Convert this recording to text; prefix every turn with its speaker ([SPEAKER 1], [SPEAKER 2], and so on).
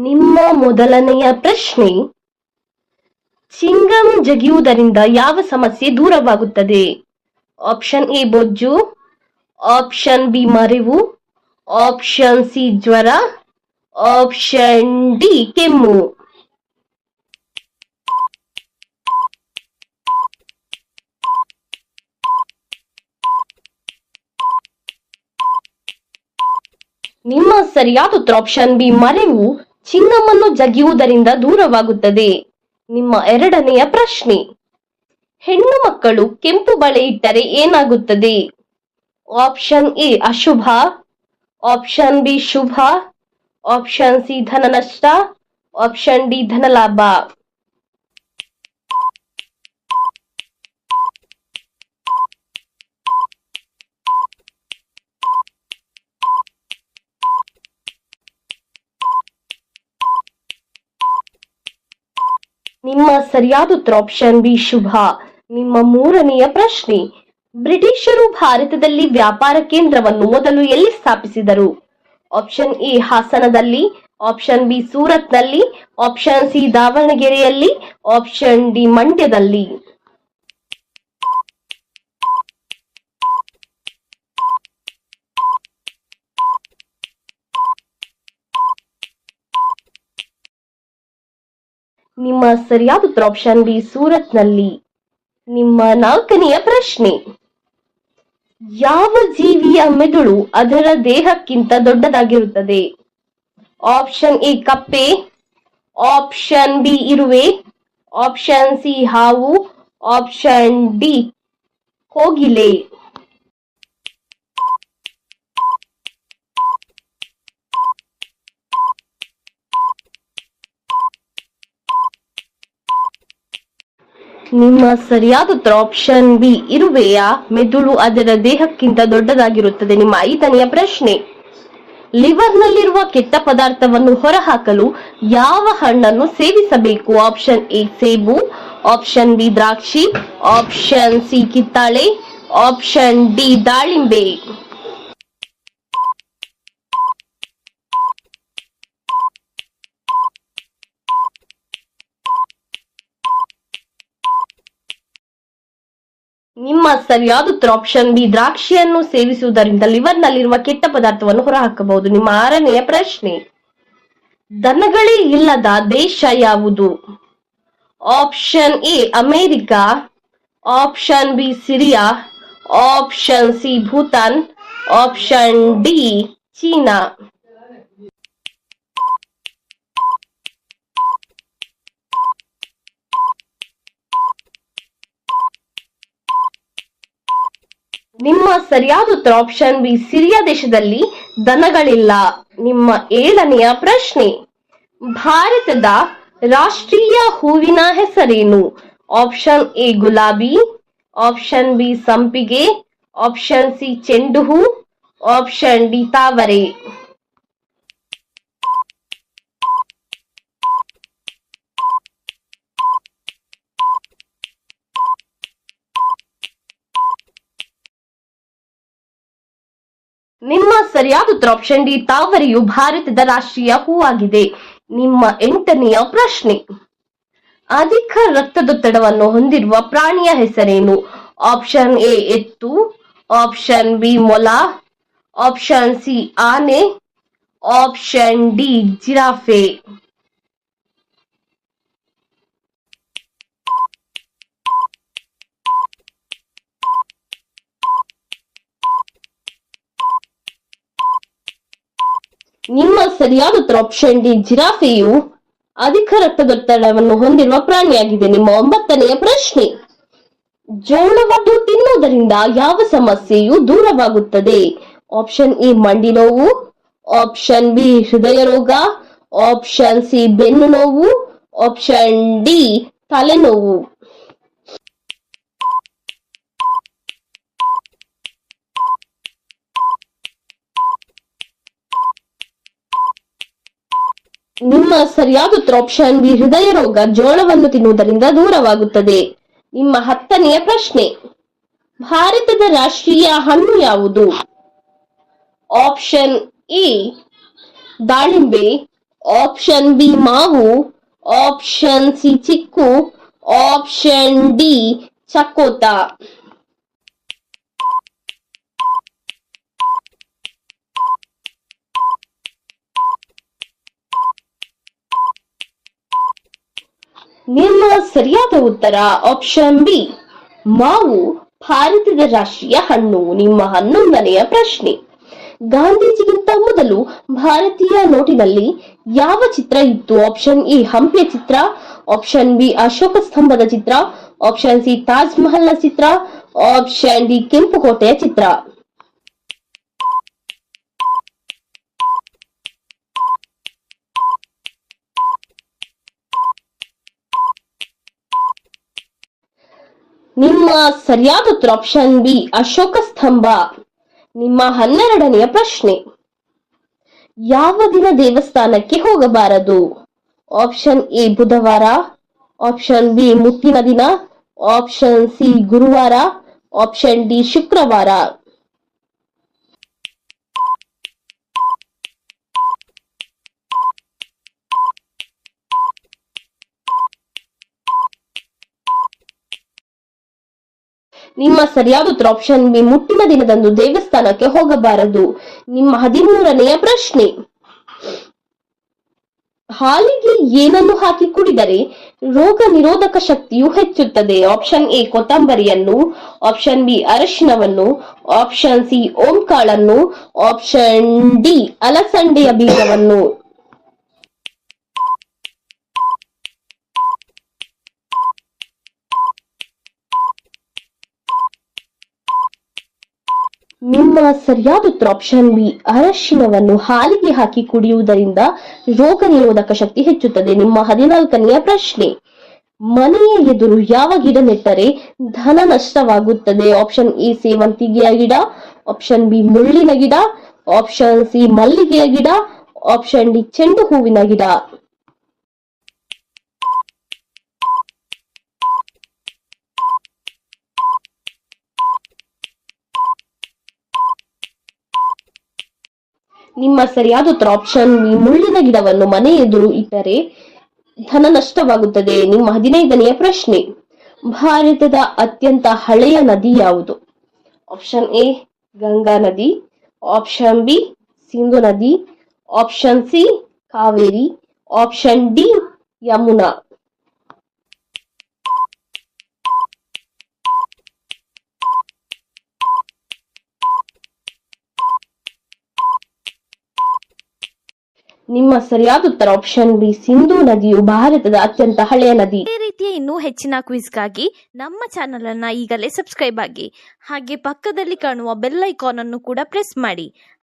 [SPEAKER 1] ನಿಮ್ಮ ಮೊದಲನೆಯ ಪ್ರಶ್ನೆ, ಚಿಂಗಂ ಜಗಿಯುವುದರಿಂದ ಯಾವ ಸಮಸ್ಯೆ ದೂರವಾಗುತ್ತದೆ? ಆಪ್ಷನ್ ಎ ಬೊಜ್ಜು, ಆಪ್ಷನ್ ಬಿ ಮರೆವು, ಆಪ್ಷನ್ ಸಿ ಜ್ವರ, ಆಪ್ಷನ್ ಡಿ ಕೆಮ್ಮು. ನಿಮ್ಮ ಸರಿಯಾದ ಉತ್ತರ ಆಪ್ಷನ್ ಬಿ ಮರೆವು ಚಿಂಗಮನ್ನು ಜಗಿಯುವುದರಿಂದ ದೂರವಾಗುತ್ತದೆ. ನಿಮ್ಮ ಎರಡನೆಯ ಪ್ರಶ್ನೆ, ಹೆಣ್ಣು ಮಕ್ಕಳು ಕೆಂಪು ಬಳೆ ಇಟ್ಟರೆ ಏನಾಗುತ್ತದೆ? ಆಪ್ಷನ್ ಎ ಅಶುಭ, ಆಪ್ಷನ್ ಬಿ ಶುಭ, ಆಪ್ಷನ್ ಸಿ ಧನ ನಷ್ಟ, ಆಪ್ಷನ್ ಡಿ ಧನ ಲಾಭ. ನಿಮ್ಮ ಸರಿಯಾದ ಉತ್ತರ ಆಪ್ಷನ್ ಬಿ ಶುಭ. ನಿಮ್ಮ ಮೂರನೆಯ ಪ್ರಶ್ನೆ, ಬ್ರಿಟಿಷರು ಭಾರತದಲ್ಲಿ ವ್ಯಾಪಾರ ಕೇಂದ್ರವನ್ನು ಮೊದಲು ಎಲ್ಲಿ ಸ್ಥಾಪಿಸಿದರು? ಆಪ್ಷನ್ ಎ ಹಾಸನದಲ್ಲಿ, ಆಪ್ಷನ್ ಬಿ ಸೂರತ್ನಲ್ಲಿ, ಆಪ್ಷನ್ ಸಿ ದಾವಣಗೆರೆಯಲ್ಲಿ, ಆಪ್ಷನ್ ಡಿ ಮಂಡ್ಯದಲ್ಲಿ. ನಿಮ್ಮ ಸರಿಯಾದ ಉತ್ತರ ಆಪ್ಷನ್ ಬಿ ಸೂರತ್ನಲ್ಲಿ. ನಿಮ್ಮ ನಾಲ್ಕನೆಯ ಪ್ರಶ್ನೆ, ಯಾವ ಜೀವಿಯ ಮೆದುಳು ಅದರ ದೇಹಕ್ಕಿಂತ ದೊಡ್ಡದಾಗಿರುತ್ತದೆ? ಆಪ್ಷನ್ ಎ ಕಪ್ಪೆ, ಆಪ್ಷನ್ ಬಿ ಇರುವೆ, ಆಪ್ಷನ್ ಸಿ ಹಾವು, ಆಪ್ಷನ್ ಡಿ ಕೋಗಿಲೆ. ನಿಮ್ಮ ಸರಿಯಾದ ಉತ್ತರ ಆಪ್ಷನ್ ಬಿ ಇರುವೆಯ ಮೆದುಳು ಅದರ ದೇಹಕ್ಕಿಂತ ದೊಡ್ಡದಾಗಿರುತ್ತದೆ. ನಿಮ್ಮ ಐದನೆಯ ಪ್ರಶ್ನೆ, ಲಿವರ್ನಲ್ಲಿರುವ ಕೆಟ್ಟ ಪದಾರ್ಥವನ್ನು ಹೊರಹಾಕಲು ಯಾವ ಹಣ್ಣನ್ನು ಸೇವಿಸಬೇಕು? ಆಪ್ಷನ್ ಎ ಸೇಬು, ಆಪ್ಷನ್ ಬಿ ದ್ರಾಕ್ಷಿ, ಆಪ್ಷನ್ ಸಿ ಕಿತ್ತಾಳೆ, ಆಪ್ಷನ್ ಡಿ ದಾಳಿಂಬೆ. ನಿಮ್ಮ ಸರಿಯಾದ ಉತ್ತರ ಆಪ್ಷನ್ ಬಿ ದ್ರಾಕ್ಷಿಯನ್ನು ಸೇವಿಸುವುದರಿಂದ ಲಿವರ್ನಲ್ಲಿರುವ ಕೆಟ್ಟ ಪದಾರ್ಥವನ್ನು ಹೊರಹಾಕಬಹುದು. ನಿಮ್ಮ ಆರನೆಯ ಪ್ರಶ್ನೆ, ದನಗಳೇ ಇಲ್ಲದ ದೇಶ ಯಾವುದು? Option A America, option B Syria, option C Bhutan, option D China. ನಿಮ್ಮ ಸರಿಯಾದ ಉತ್ತರ ಆಪ್ಷನ್ ಬಿ ಸಿರಿಯಾ ದೇಶದಲ್ಲಿ ದನಗಳಿಲ್ಲ. ನಿಮ್ಮ ಏಳನೆಯ ಪ್ರಶ್ನೆ, ಭಾರತದ ರಾಷ್ಟ್ರೀಯ ಹೂವಿನ ಹೆಸರೇನು? ಆಪ್ಷನ್ ಎ ಗುಲಾಬಿ, ಆಪ್ಷನ್ ಬಿ ಸಂಪಿಗೆ, ಆಪ್ಷನ್ ಸಿ ಚೆಂಡು ಹೂ, ಆಪ್ಷನ್ ಡಿ ತಾವರೆ. ನಿಮ್ಮ ಸರಿಯಾದ ಉತ್ತರ ಆಪ್ಷನ್ ಡಿ ತಾವರೆಯು ಭಾರತದ ರಾಷ್ಟ್ರೀಯ ಹೂವಾಗಿದೆ. ನಿಮ್ಮ ಎಂಟನೆಯ ಪ್ರಶ್ನೆ, ಅಧಿಕ ರಕ್ತದೊತ್ತಡವನ್ನು ಹೊಂದಿರುವ ಪ್ರಾಣಿಯ ಹೆಸರೇನು? ಆಪ್ಷನ್ ಎ ಎತ್ತು, ಆಪ್ಷನ್ ಬಿ ಮೊಲ, ಆಪ್ಷನ್ ಸಿ ಆನೆ, ಆಪ್ಷನ್ ಡಿ ಜಿರಾಫೆ. ನಿಮ್ಮ ಸರಿಯಾದ ಉತ್ತರ ಆಪ್ಷನ್ ಡಿ ಜಿರಾಫೆಯು ಅಧಿಕ ರಕ್ತದೊತ್ತಡವನ್ನು ಹೊಂದಿರುವ ಪ್ರಾಣಿಯಾಗಿದೆ. ನಿಮ್ಮ ಒಂಬತ್ತನೆಯ ಪ್ರಶ್ನೆ, ಜೋಳವನ್ನು ತಿನ್ನುವುದರಿಂದ ಯಾವ ಸಮಸ್ಯೆಯು ದೂರವಾಗುತ್ತದೆ? ಆಪ್ಷನ್ ಎ ಮಂಡಿ ನೋವು, ಆಪ್ಷನ್ ಬಿ ಹೃದಯ ರೋಗ, ಆಪ್ಷನ್ ಸಿ ಬೆನ್ನು ನೋವು, ಆಪ್ಷನ್ ಡಿ ತಲೆನೋವು. ನಿಮ್ಮ ಸರಿಯಾದ ಉತ್ತರ ಆಪ್ಷನ್ ಬಿ ಹೃದಯ ರೋಗ ಜೋಳವನ್ನು ತಿನ್ನುವುದರಿಂದ ದೂರವಾಗುತ್ತದೆ. ನಿಮ್ಮ ಹತ್ತನೆಯ ಪ್ರಶ್ನೆ, ಭಾರತದ ರಾಷ್ಟ್ರೀಯ ಹಣ್ಣು ಯಾವುದು? ಆಪ್ಷನ್ ಎ ದಾಳಿಂಬೆ, ಆಪ್ಷನ್ ಬಿ ಮಾವು, ಆಪ್ಷನ್ ಸಿ ಚಿಕ್ಕು, ಆಪ್ಷನ್ ಡಿ ಚಕೋತ. ನಿಮ್ಮ ಸರಿಯಾದ ಉತ್ತರ ಆಪ್ಷನ್ ಬಿ ಮಾವು ಭಾರತದ ರಾಷ್ಟ್ರೀಯ ಹಣ್ಣು. ನಿಮ್ಮ 11ನೆಯ ಪ್ರಶ್ನೆ, ಗಾಂಧೀಜಿಗಿಂತ ಮೊದಲು ಭಾರತೀಯ ನೋಟಿನಲ್ಲಿ ಯಾವ ಚಿತ್ರ ಇತ್ತು? ಆಪ್ಷನ್ ಎ ಹಂಪಿಯ ಚಿತ್ರ, ಆಪ್ಷನ್ ಬಿ ಅಶೋಕ ಸ್ತಂಭದ ಚಿತ್ರ, ಆಪ್ಷನ್ ಸಿ ತಾಜ್ ಮಹಲ್ನ ಚಿತ್ರ, ಆಪ್ಷನ್ ಡಿ ಕೆಂಪುಕೋಟೆಯ ಚಿತ್ರ. ನಿಮ್ಮ ಸರಿಯಾದ ಉತ್ತರ ಆಪ್ಷನ್ ಬಿ ಅಶೋಕ ಸ್ತಂಭ. ನಿಮ್ಮ 12ನೆಯ ಪ್ರಶ್ನೆ, ಯಾವ ದಿನ ದೇವಸ್ಥಾನಕ್ಕೆ ಹೋಗಬಾರದು? ಆಪ್ಷನ್ ಎ ಬುಧವಾರ, ಆಪ್ಷನ್ ಬಿ ಮುತ್ತಿನ ದಿನ, ಆಪ್ಷನ್ ಸಿ ಗುರುವಾರ, ಆಪ್ಷನ್ ಡಿ ಶುಕ್ರವಾರ. ನಿಮ್ಮ ಸರಿಯಾದ ಉತ್ತರ ಆಪ್ಷನ್ ಬಿ ಮುಟ್ಟಿನ ದಿನದಂದು ದೇವಸ್ಥಾನಕ್ಕೆ ಹೋಗಬಾರದು. ನಿಮ್ಮ 13ನೆಯ ಪ್ರಶ್ನೆ, ಹಾಲಿಗೆ ಏನನ್ನು ಹಾಕಿ ಕುಡಿದರೆ ರೋಗ ನಿರೋಧಕ ಶಕ್ತಿಯು ಹೆಚ್ಚುತ್ತದೆ? ಆಪ್ಷನ್ ಎ ಕೊತ್ತಂಬರಿಯನ್ನು, ಆಪ್ಷನ್ ಬಿ ಅರಿಶಿನವನ್ನು, ಆಪ್ಷನ್ ಸಿ ಓಂಕಾಳನ್ನು, ಆಪ್ಷನ್ ಡಿ ಅಲಸಂದೆಯ ಬೀಜವನ್ನು. ನಿಮ್ಮ ಸರಿಯಾದ ಉತ್ತರ ಆಪ್ಷನ್ ಬಿ ಅರಶಿನವನ್ನು ಹಾಲಿಗೆ ಹಾಕಿ ಕುಡಿಯುವುದರಿಂದ ರೋಗ ನಿರೋಧಕ ಶಕ್ತಿ ಹೆಚ್ಚುತ್ತದೆ. ನಿಮ್ಮ 14ನೆಯ ಪ್ರಶ್ನೆ, ಮನೆಯ ಎದುರು ಯಾವ ಗಿಡ ನೆಟ್ಟರೆ ಧನ ನಷ್ಟವಾಗುತ್ತದೆ? ಆಪ್ಷನ್ ಎ ಸೇವಂತಿಗೆಯ ಗಿಡ, ಆಪ್ಷನ್ ಬಿ ಮುಳ್ಳಿನ ಗಿಡ, ಆಪ್ಷನ್ ಸಿ ಮಲ್ಲಿಗೆಯ ಗಿಡ, ಆಪ್ಷನ್ ಡಿ ಚೆಂಡು ಹೂವಿನ ಗಿಡ. ನಿಮ್ಮ ಸರಿಯಾದ ಉತ್ತರ ಆಪ್ಷನ್ ಬಿ ಮುಳ್ಳಿನ ಗಿಡವನ್ನು ಮನೆ ಎದುರು ಇಟ್ಟರೆ ಧನ ನಷ್ಟವಾಗುತ್ತದೆ. ನಿಮ್ಮ 15ನೆಯ ಪ್ರಶ್ನೆ, ಭಾರತದ ಅತ್ಯಂತ ಹಳೆಯ ನದಿ ಯಾವುದು? ಆಪ್ಷನ್ ಎ ಗಂಗಾ ನದಿ, ಆಪ್ಷನ್ ಬಿ ಸಿಂಧು ನದಿ, option C Kaveri, option D Yamuna. ನಿಮ್ಮ ಸರಿಯಾದ ಉತ್ತರ ಆಪ್ಷನ್ ಬಿ ಸಿಂಧು ನದಿಯು ಭಾರತದ ಅತ್ಯಂತ ಹಳೆಯ ನದಿ.
[SPEAKER 2] ಇದೇ ರೀತಿಯ ಇನ್ನೂ ಹೆಚ್ಚಿನ ಕ್ವಿಜ್ಗಾಗಿ ನಮ್ಮ ಚಾನೆಲ್ ಅನ್ನ ಈಗಲೇ ಸಬ್ಸ್ಕ್ರೈಬ್ ಆಗಿ, ಹಾಗೆ ಪಕ್ಕದಲ್ಲಿ ಕಾಣುವ ಬೆಲ್ ಐಕಾನ್ ಅನ್ನು ಕೂಡ ಪ್ರೆಸ್ ಮಾಡಿ.